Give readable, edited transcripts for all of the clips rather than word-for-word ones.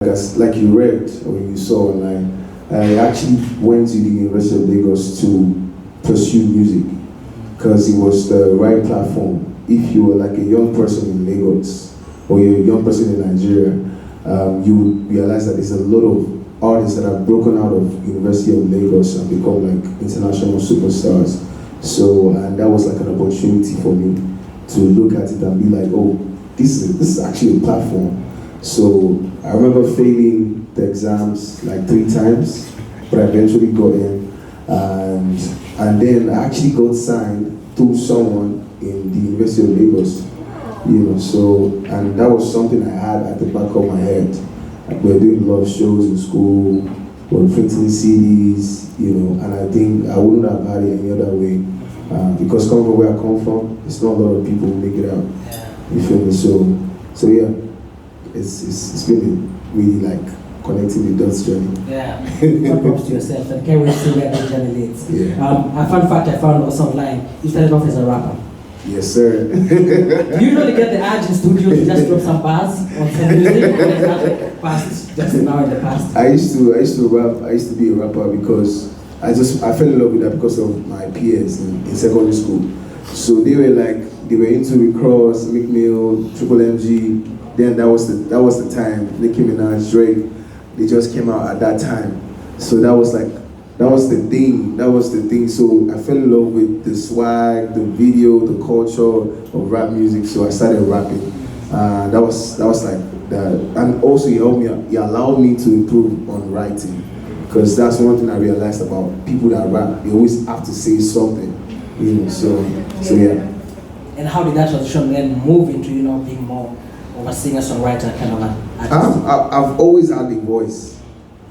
Like you read or you saw online, I actually went to the University of Lagos to pursue music because it was the right platform. If you were like a young person in Lagos or you're a young person in Nigeria, you would realize that there's a lot of artists that have broken out of University of Lagos and become like international superstars. So, and that was like an opportunity for me to look at it and be like, oh, this is actually a platform. So I remember failing the exams like 3 times, but I eventually got in, and then I actually got signed to someone in the University of Lagos, So, and that was something I had at the back of my head. Like, we were doing a lot of shows in school, we were printing CDs, and I think I wouldn't have had it any other way, because coming from where I come from, it's not a lot of people who make it out. You feel me? So yeah. It's been really like connecting the dots journey. Yeah, what props to yourself, and can't wait to see where that journey leads. Yeah. A fun fact I found also online, you started off as a rapper. Yes, sir. Do you really get the urge in studio to just drop some bars on some music, or is that past, just now in the past? I used to rap. I used to be a rapper because I fell in love with that because of my peers in secondary school. So they were into Rick Ross, Meek Mill, Triple MG. Then that was the time. Nicki Minaj, Drake, they just came out at that time. So that was the thing. So I fell in love with the swag, the video, the culture of rap music. So I started rapping. That was like that. And also he allowed me to improve on writing, because that's one thing I realized about people that rap. They always have to say something, So yeah. And how did that transition then move into being more of a singer-songwriter kind of an artist? I've always had a voice,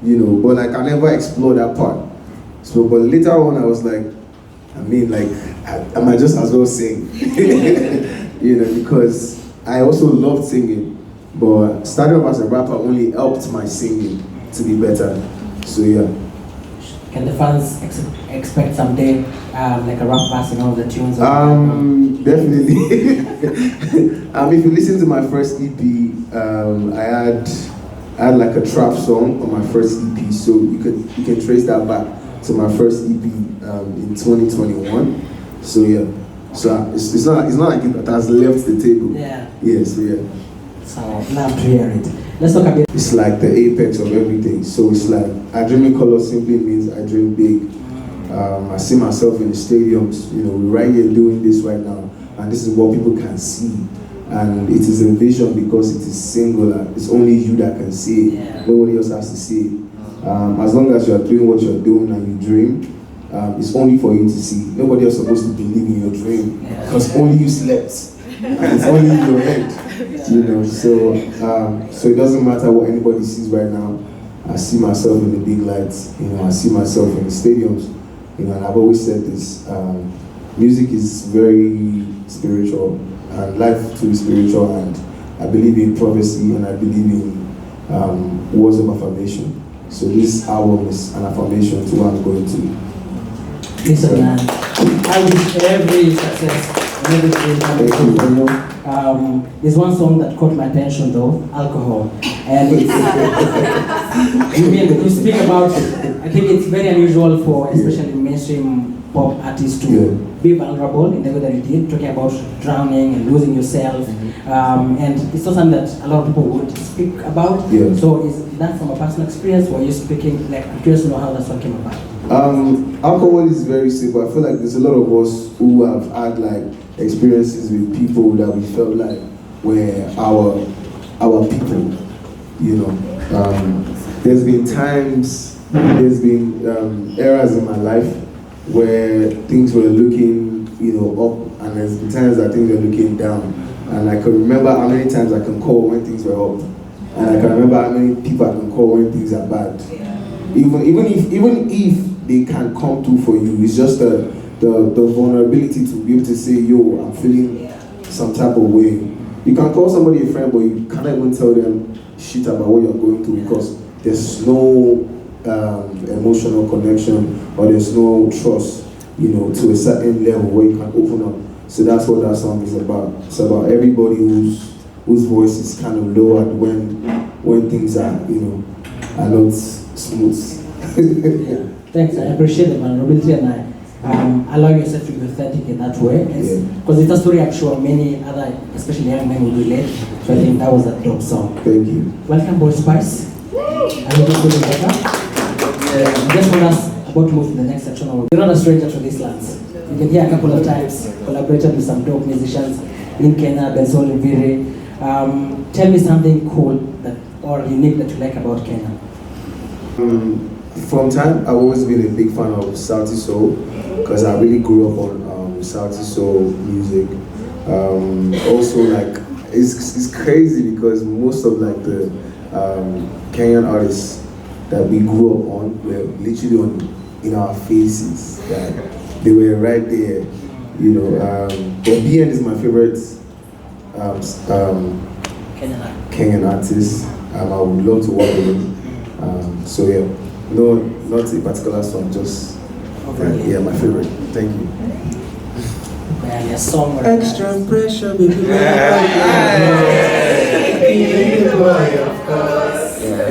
but like I never explored that part. So, but later on I was like, I might just as well sing, because I also loved singing. But starting off as a rapper only helped my singing to be better. So yeah. Can the fans expect someday like a rap version of the tunes? Definitely. If you listen to my first EP, I had like a trap song on my first EP, so you can trace that back to my first EP in 2021. So yeah, so it's not like it has left the table. Yeah. Yes, yeah. So love to hear it. Let's talk a bit. It's like the apex of everything. So it's like I dream in color simply means I dream big. I see myself in the stadiums. We're right here doing this right now, and this is what people can see. And it is a vision because it is singular. It's only you that can see it. Yeah. Nobody else has to see it. As long as you are doing what you're doing and you dream, it's only for you to see. Nobody else is supposed to believe in your dream, because only you slept, and it's only in your head. So it doesn't matter what anybody sees right now. I see myself in the big lights. I see myself in the stadiums. And I've always said this: music is very spiritual, and life too is spiritual. And I believe in prophecy, and I believe in words of affirmation. So this album is an affirmation to what I'm going to. Listen, man, I wish every success and everything coming through for you. There's one song that caught my attention though, Alcohol. And it's, you speak about, I think it's very unusual for especially mainstream pop artists to be vulnerable in the way that you did, talking about drowning and losing yourself. And it's not something that a lot of people would speak about. So is that from a personal experience, or are you speaking, like, I'm curious to know how that song came about? Alcohol is very simple. I feel like there's a lot of us who have had like experiences with people that we felt like were our people. There's been times, eras in my life where things were looking, up, and there's been times that things were looking down. And I can remember how many times I can call when things were up, and I can remember how many people I can call when things are bad. Even if they can come through for you, it's just the vulnerability to be able to say, yo, I'm feeling some type of way. You can call somebody a friend, but you cannot even tell them shit about what you're going through, because there's no emotional connection, or there's no trust, to a certain level where you can open up. So that's what that song is about. It's about everybody who's whose voice is kind of lowered when things are, are not smooth. Yeah. Thanks, I appreciate the vulnerability, and I allow yourself to be authentic in that way. Because it's a story I'm sure many other, especially young men, will relate. So I think that was a dope song. Thank you. Welcome, Boy Spice. I hope you're feeling better. Just want us about to move to the next section. You're not a stranger to these lands. You've been here a couple of times, collaborated with some dope musicians in Kenya, Bensol and Viri. Tell me something cool or unique that you like about Kenya. From time, I've always been a big fan of Sauti Soul because I really grew up on Sauti Soul music. Also, like it's crazy because most of like the Kenyan artists that we grew up on were literally in our faces. Like, they were right there, But BN is my favorite Kenyan artist. I would love to work with him. So yeah, no, not a particular song, just my favorite. Thank you. Extra pressure, baby. Yeah,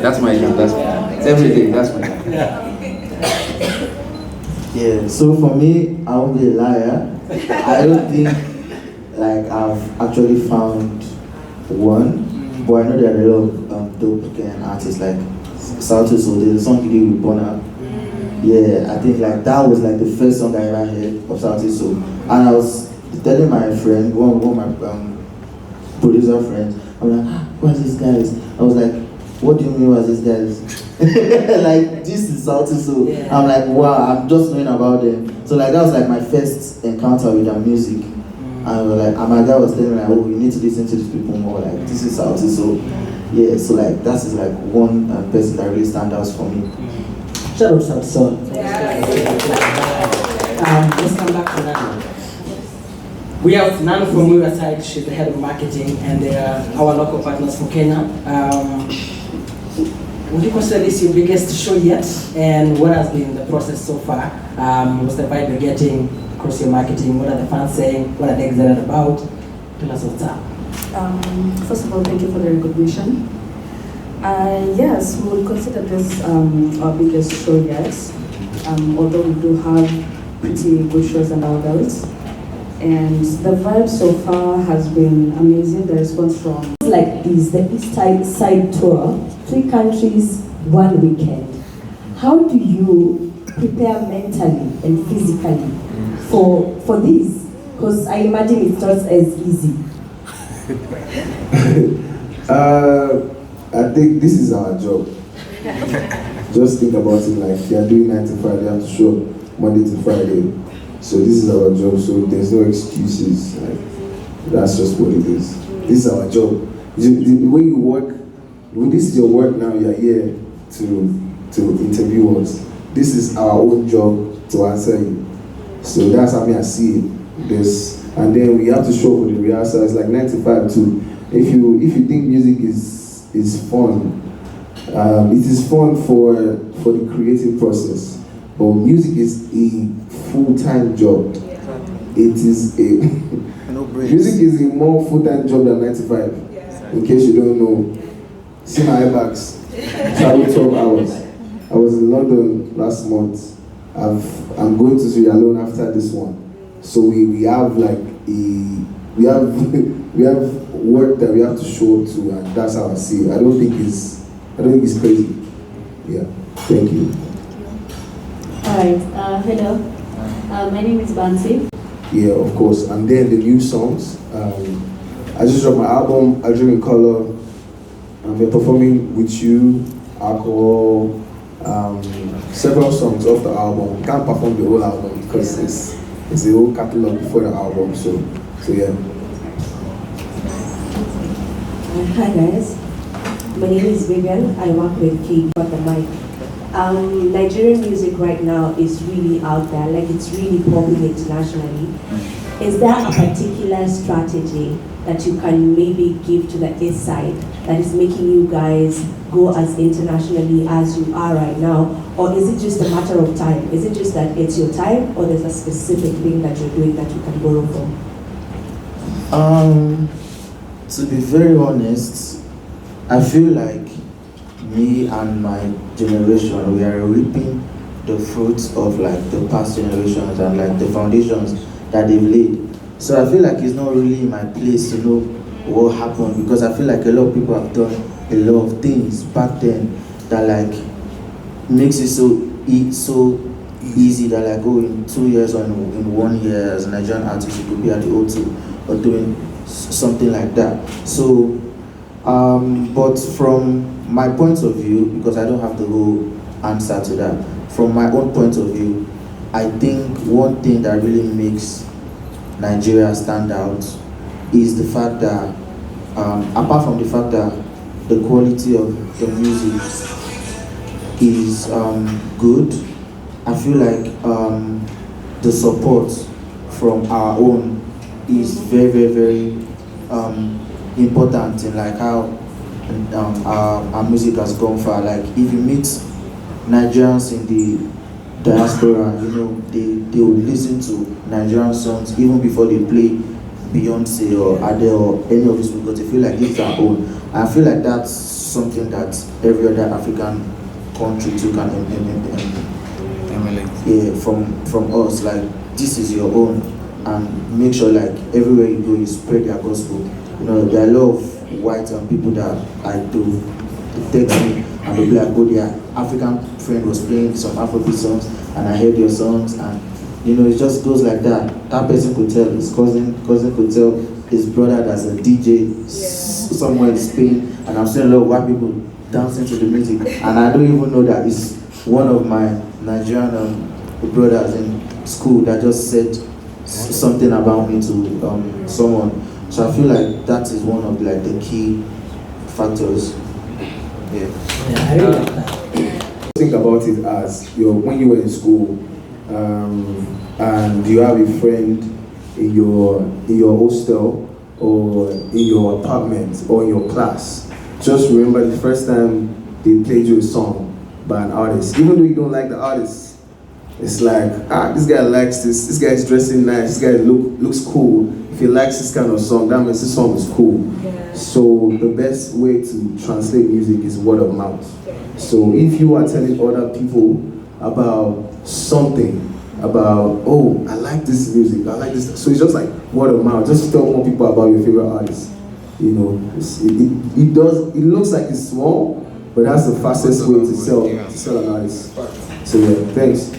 that's my jam. It's everything. That's my jam. Yeah. So for me, I won't be a liar. I don't think like I've actually found one, but I know there are a lot of dope Kenyan artists like Sauti Soul. There's a song he did with Bonner. Yeah, I think like that was like the first song I ever heard of Sauti Soul, and I was telling my friend, one of my producer friends, I'm like, what's these guys? I was like, what do you mean what's these guys? Like this is Sauti Soul. Yeah. I'm like, wow, I'm just knowing about them. So like that was like my first encounter with their music. And my dad was telling me like, oh, you need to listen to these people more. Like this is Sauti Soul. Yeah, so like that is like one person that really stands out for me. Shout out Sauti Soul. Let's come back to Nano. We have Nano from Riverside. She's the head of marketing, and they are our local partners for Kenya. Would you consider this your biggest show yet? And what has been the process so far? What's the vibe you're getting across your marketing? What are the fans saying? What are they excited about? Tell us what's up. First of all, thank you for the recognition. Yes, we would consider this our biggest show yet, although we do have pretty good shows under our belts. And the vibe so far has been amazing. The response from like this, the East Side Tour, 3 countries, 1 weekend. How do you prepare mentally and physically for this? Because I imagine it's not as easy. I think this is our job. Just think about it like you are doing 9 to 5, you have to show up Monday to Friday. So this is our job, so there's no excuses. Like, that's just what it is. This is our job. The way you work, this is your work now, you're here to interview us. This is our own job to answer you. So that's how I see it. And then we have to show up for the rehearsal. It's like 9 to 5 too. If you think music is fun, it is fun for the creative process. But music is a full-time job. It is music is a more full-time job than 9 to 5. In case you don't know, see my airbags. Travel 12 hours. I was in London last month. I'm going to Sierra Leone after this one. So we have like we have work that we have to show to, and that's how I see it. I don't think it's crazy. Yeah. Thank you. Alright, hello. My name is Bansi. Yeah, of course. And then the new songs. I just dropped my album, I Dream in Color. We're performing with you, Alcohol, several songs off the album. We can't perform the whole album because it's a whole catalog before the album. So yeah. Hi guys, my name is Vivian. I work with Key for the mic. Nigerian music right now is really out there, like it's really popular internationally. Is there a particular strategy that you can maybe give to the East Side that is making you guys go as internationally as you are right now? Or is it just a matter of time? Is it just that it's your time, or there's a specific thing that you're doing that you can borrow from? To be very honest, I feel like me and my generation, we are reaping the fruits of like the past generations and like the foundations that they've laid. So I feel like it's not really my place to know what happened, because I feel like a lot of people have done a lot of things back then that like makes it so easy that like, oh, in 2 years or in 1 year as a Nigerian artist you could be at the O2 or doing something like that. So but from my point of view, because I don't have the whole answer to that, from my own point of view, I think one thing that really makes Nigeria stand out is the fact that apart from the fact that the quality of the music is good, I feel like the support from our own is very, very, very important in like how our music has gone far. Like if you meet Nigerians in the diaspora, you know, they will listen to Nigerian songs even before they play Beyonce or Adele or any of these people, because they feel like this is our own. I feel like that's something that every other African country too can emulate. Yeah, from us, like this is your own, and make sure like everywhere you go you spread their gospel. You know, there are a lot of white people that I do text me and they'll be like, oh, their African friend was playing some Afrobeat songs and I heard your songs, and you know, it just goes like that. That person could tell his cousin could tell his brother that's a DJ somewhere in Spain, and I'm seeing a lot of white people dancing to the music, and I don't even know that it's one of my Nigerian brothers in school that just said something about me to someone. So I feel like that is one of like the key factors. Yeah. I really like that. Think about it as when you were in school, and you have a friend in your hostel or in your apartment or in your class. Just remember the first time they played you a song by an artist, even though you don't like the artist. It's like, this guy likes this guy is dressing nice, this guy looks cool. If he likes this kind of song, that means this song is cool. Yeah. So the best way to translate music is word of mouth. So if you are telling other people about something, about, oh, I like this music, I like this, so it's just like word of mouth. Just tell more people about your favorite artist. You know, it looks like it's small, but that's the fastest way to sell an artist. So yeah, thanks.